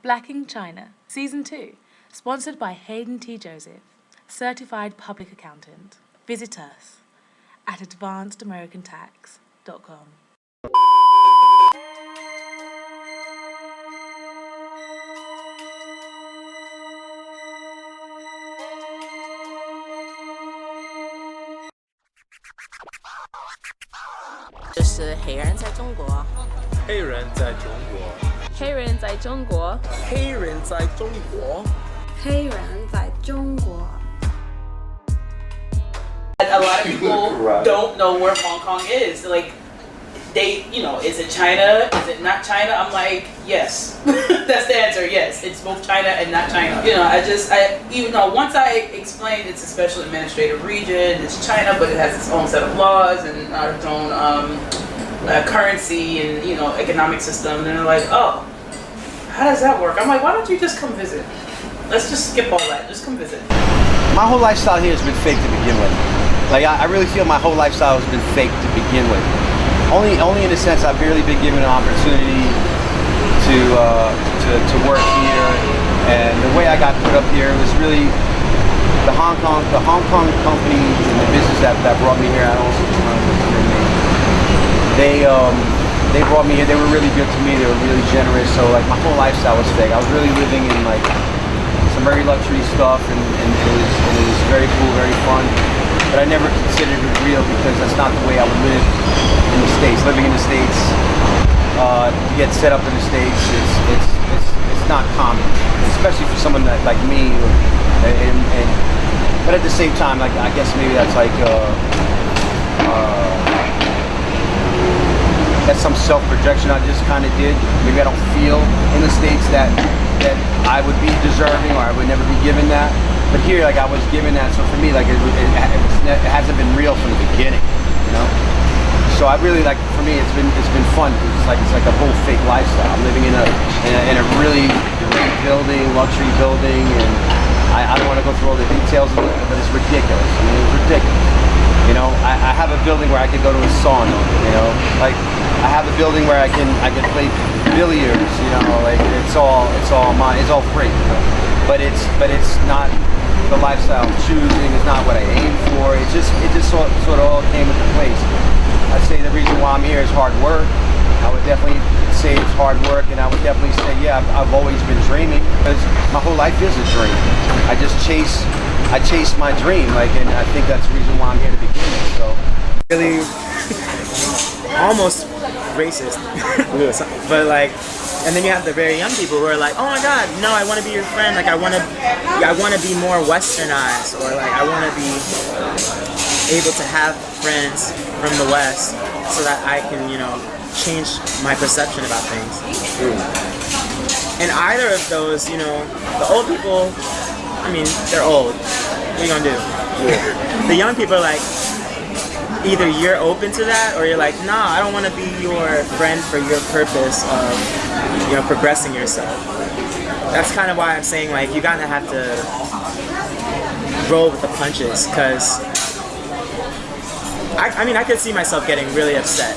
Black in China, Season 2, sponsored by Hayden T. Joseph, Certified Public Accountant. Visit us at advancedamericantax.com.这是黑人在中国。黑人在中国。黑人在中国。黑人在中国。黑人在中国。 A lot of people don't know where Hong Kong is. Like, they, you know, is it China? Is it not China? I'm like, yes. That's the answer. Yes, it's both China and not China. You know, I even though once I explained it's a special administrative region, it's China, but it has its own set of laws and its own currency and, you know, economic system. And they're like, oh, how does that work? I'm like, why don't you just come visit? Let's just skip all that. Just come visit. My whole lifestyle here has been fake to begin with. Like, I really feel my whole lifestyle has been fake to begin with. Only in a sense I've barely been given an opportunity to work here, and the way I got put up here was really the Hong Kong company and the business that brought me here. I don't remember their name. They brought me here. They were really good to me. They were really generous. So like my whole lifestyle was fake. I was really living in like some very luxury stuff, and it was very cool, very fun. But I never considered it real because that's not the way I would live in the States. Living in the States, to get set up in the States, it's not common, especially for someone like me. But at the same time, like I guess maybe that's like that's some self-projection I just kind of did. Maybe I don't feel in the States that I would be deserving, or I would never be given that. But here, like I was given that, so for me, like it hasn't been real from the beginning, you know. So I really like, for me, it's been fun. It's like a whole fake lifestyle. I'm living in a really great building, luxury building, and I don't want to go through all the details of it, but it's ridiculous. I mean, it's ridiculous. You know, I have a building where I could go to a sauna. You know, like I have a building where I can play billiards. You know, like it's all mine. It's all free. But it's not the lifestyle I'm choosing. It's not what I aim for. It just sort of all came into place. I'd say the reason why I'm here is hard work. I would definitely say it's hard work, and I would definitely say, yeah, I've always been dreaming, because my whole life is a dream. I chase my dream, like, and I think that's the reason why I'm here to begin with. So really almost racist, but like, and then you have the very young people who are like, oh my God, no, I want to be your friend. Like I want to be more westernized, or like I want to be able to have friends from the West so that I can, you know, change my perception about things. And either of those, you know, the old people, I mean, they're old. What are you gonna do? The young people are like, either you're open to that, or you're like, nah, I don't want to be your friend for your purpose of, you know, progressing yourself. That's kind of why I'm saying, like, you gotta have to roll with the punches, because I mean, I could see myself getting really upset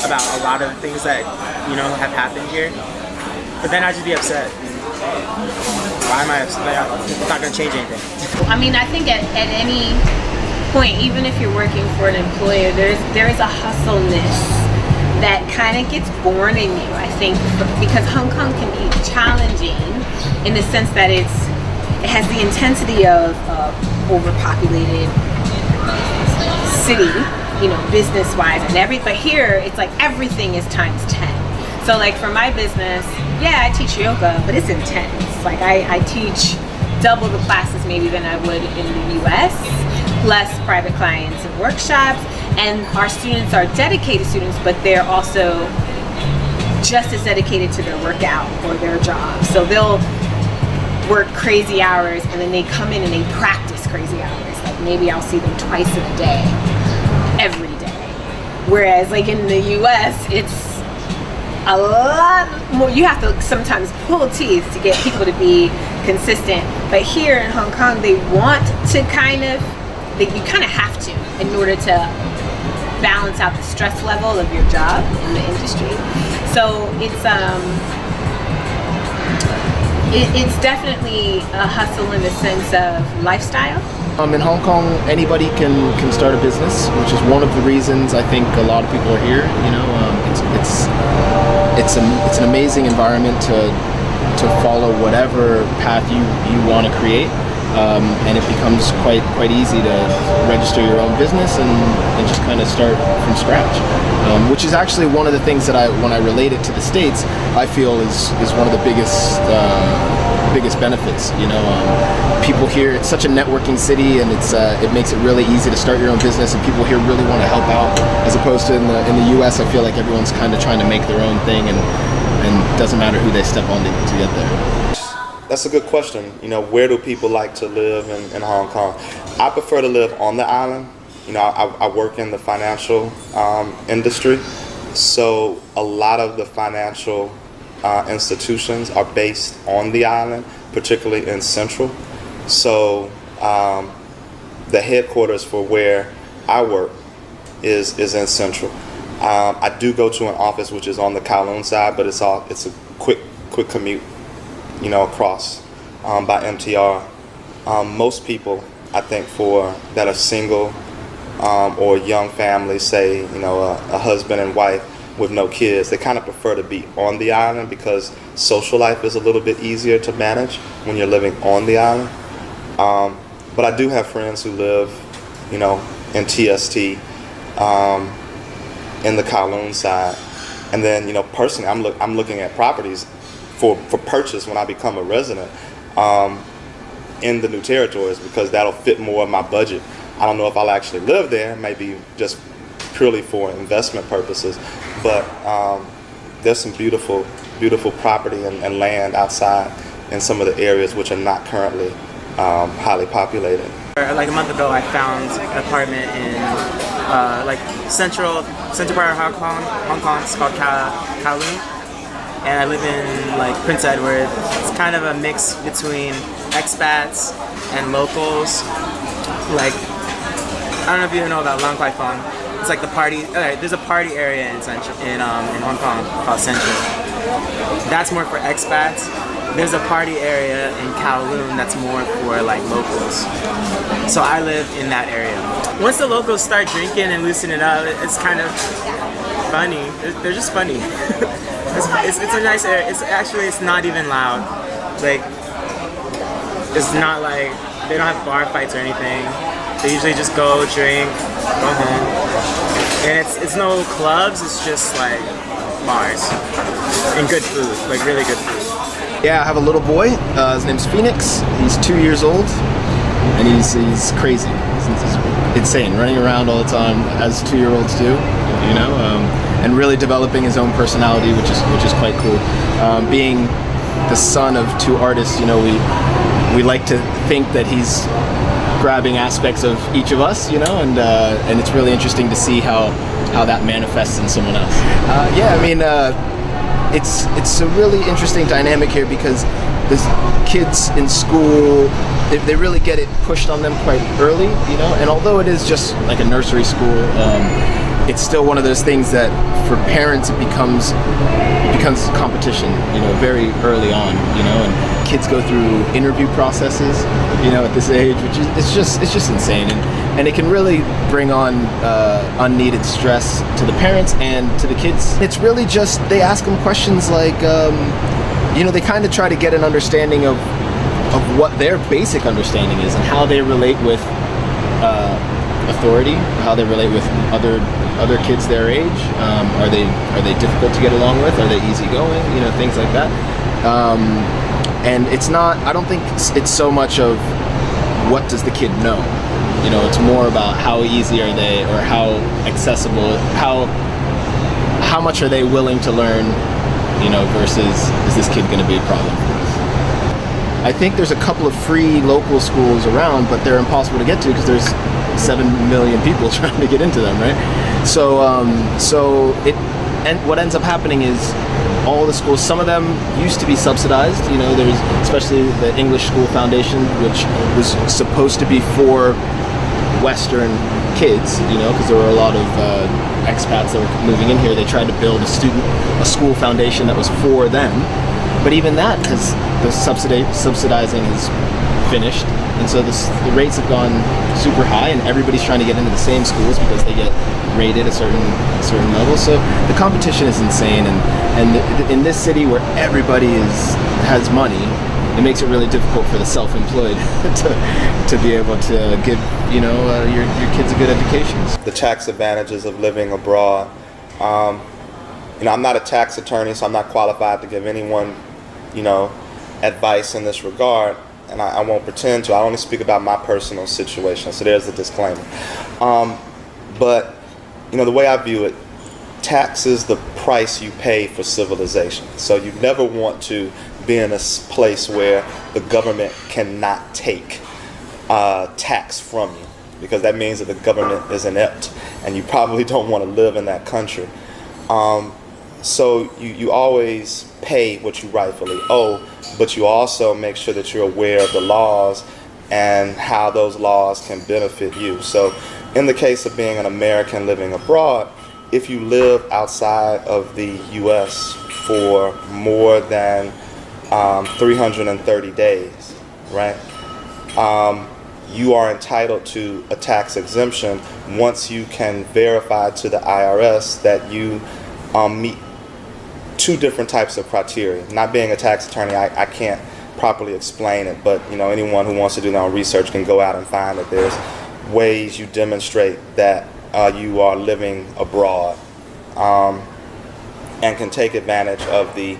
about a lot of the things that, you know, have happened here, but then I'd just be upset. Why am I upset? It's not gonna change anything. I mean, I think at any point, even if you're working for an employer, there is a hustleness that kind of gets born in you, I think, because Hong Kong can be challenging in the sense that it has the intensity of overpopulated city, you know, business-wise and but here it's like everything is times 10. So like for my business, yeah, I teach yoga, but it's intense. Like I teach double the classes maybe than I would in the US, plus private clients and workshops, and our students are dedicated students, but they're also just as dedicated to their workout or their job. So they'll work crazy hours, and then they come in and they practice crazy hours. Like maybe I'll see them twice in a day, every day. Whereas like in the US, it's a lot more. You have to sometimes pull teeth to get people to be consistent. But here in Hong Kong, they want to you kind of have to in order to balance out the stress level of your job in the industry. So it's It's definitely a hustle in the sense of lifestyle. In Hong Kong, anybody can start a business, which is one of the reasons I think a lot of people are here. You know, it's an amazing environment to follow whatever path you want to create, and it becomes quite easy to register your own business and just kind of start from scratch, which is actually one of the things that when I relate it to the States, I feel is one of the biggest benefits. You know, people here, it's such a networking city, and it makes it really easy to start your own business, and people here really want to help out, as opposed to in the US, I feel like everyone's kind of trying to make their own thing, and it doesn't matter who they step on to get there. That's a good question. You know, where do people like to live in Hong Kong? I prefer to live on the island. You know, I work in the financial industry, so a lot of the financial institutions are based on the island, particularly in Central. So the headquarters for where I work is in Central. I do go to an office which is on the Kowloon side, but it's a quick commute, you know, across by MTR. Most people, I think, that are single or young families, say, you know, a husband and wife with no kids, they kind of prefer to be on the island because social life is a little bit easier to manage when you're living on the island. But I do have friends who live, you know, in TST, in the Kowloon side, and then, you know, personally, I'm looking at properties for purchase when I become a resident in the new territories, because that'll fit more of my budget. I don't know if I'll actually live there, maybe just purely for investment purposes, but there's some beautiful property and land outside in some of the areas which are not currently highly populated. Like a month ago, I found an apartment in like central part of Hong Kong. It's called Kowloon, and I live in like Prince Edward. It's kind of a mix between expats and locals. Like, I don't know if you know about Lang Kwai Fong. It's like the party. There's a party area in Hong Kong called Central. That's more for expats. There's a party area in Kowloon that's more for like locals. So I live in that area. Once the locals start drinking and loosening up, it's kind of funny. They're just funny. it's a nice area. It's not even loud. Like, it's not like they don't have bar fights or anything. They usually just go drink, go home. And it's no clubs, it's just like bars. And good food, like really good food. Yeah, I have a little boy. His name's Phoenix. He's 2 years old, and he's crazy. He's insane, running around all the time, as 2-year-olds do, you know, and really developing his own personality, which is quite cool. Being the son of two artists, you know, we like to think that he's grabbing aspects of each of us, you know, and it's really interesting to see how that manifests in someone else. Yeah, I mean, it's a really interesting dynamic here, because the kids in school, they really get it pushed on them quite early, you know, and although it is just like a nursery school, it's still one of those things that for parents it becomes competition, you know, very early on, you know, and kids go through interview processes, you know, at this age, which is it's just insane, and it can really bring on unneeded stress to the parents and to the kids. It's really just, they ask them questions like, you know, they kind of try to get an understanding of what their basic understanding is and how they relate with authority, how they relate with other kids their age. Are they difficult to get along with? Are they easygoing? You know, things like that. And it's not, I don't think it's so much of what does the kid know. You know, it's more about how easy are they, or how accessible, how much are they willing to learn, you know, versus is this kid going to be a problem for us. I think there's a couple of free local schools around, but they're impossible to get to because there's 7 million people trying to get into them, right? So what ends up happening is all the schools, some of them used to be subsidized, you know, there's especially the English School Foundation, which was supposed to be for Western kids, you know, because there were a lot of expats that were moving in here. They tried to build a school foundation that was for them, But even that, because the subsidizing is finished, and so the rates have gone super high, and everybody's trying to get into the same schools because they get rated a certain level. So the competition is insane, and in this city where everybody has money, it makes it really difficult for the self-employed to be able to give your kids a good education. The tax advantages of living abroad. I'm not a tax attorney, so I'm not qualified to give anyone, advice in this regard, and I won't pretend to. I only speak about my personal situation, so there's the disclaimer. But the way I view it, tax is the price you pay for civilization. So you never want to be in a place where the government cannot take tax from you, because that means that the government is inept, and you probably don't want to live in that country. So you always pay what you rightfully owe, but you also make sure that you're aware of the laws and how those laws can benefit you. So in the case of being an American living abroad, if you live outside of the U.S. for more than 330 days, right, you are entitled to a tax exemption once you can verify to the IRS that you meet two different types of criteria. Not being a tax attorney, I can't properly explain it, but anyone who wants to do their own research can go out and find that there's ways you demonstrate that you are living abroad and can take advantage of the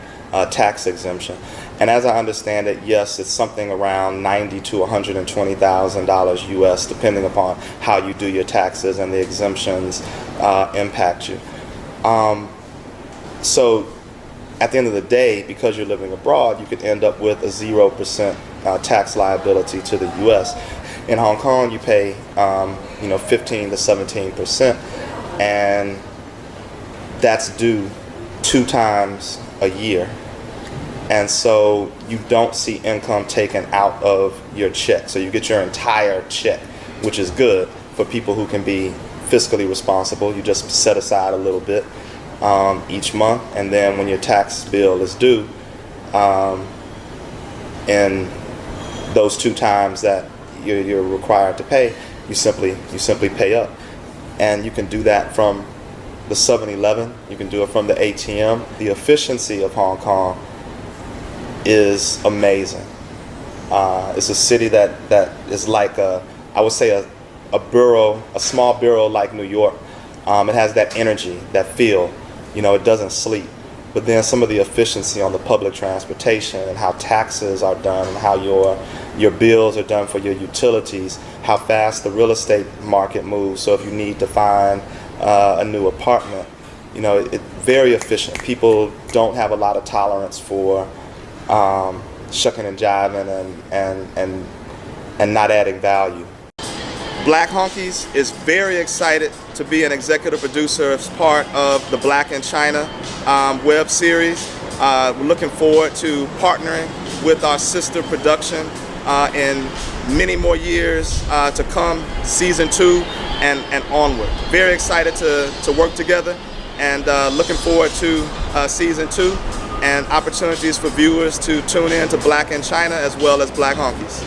tax exemption. And as I understand it, yes, it's something around $90,000 to $120,000 US, depending upon how you do your taxes and the exemptions impact you. So at the end of the day, because you're living abroad, you could end up with a 0% tax liability to the US. In Hong Kong, you pay 15 to 17%, and that's due 2 times a year. And so you don't see income taken out of your check. So you get your entire check, which is good for people who can be fiscally responsible. You just set aside a little bit each month, and then when your tax bill is due, in those 2 times that you're required to pay, you simply pay up. And you can do that from the 7-Eleven, you can do it from the ATM. The efficiency of Hong Kong is amazing. It's a city that is like I would say a borough, a small borough like New York. It has that energy, that feel. It doesn't sleep. But then some of the efficiency on the public transportation and how taxes are done and how your bills are done for your utilities, how fast the real estate market moves. So if you need to find a new apartment, it's very efficient. People don't have a lot of tolerance for shucking and jiving and not adding value. Blackhongkies is very excited to be an executive producer as part of the Black in China web series. We're looking forward to partnering with our sister production in many more years to come, season 2 and onward. Very excited to work together, and looking forward to season 2 and opportunities for viewers to tune in to Black in China as well as Blackhongkies.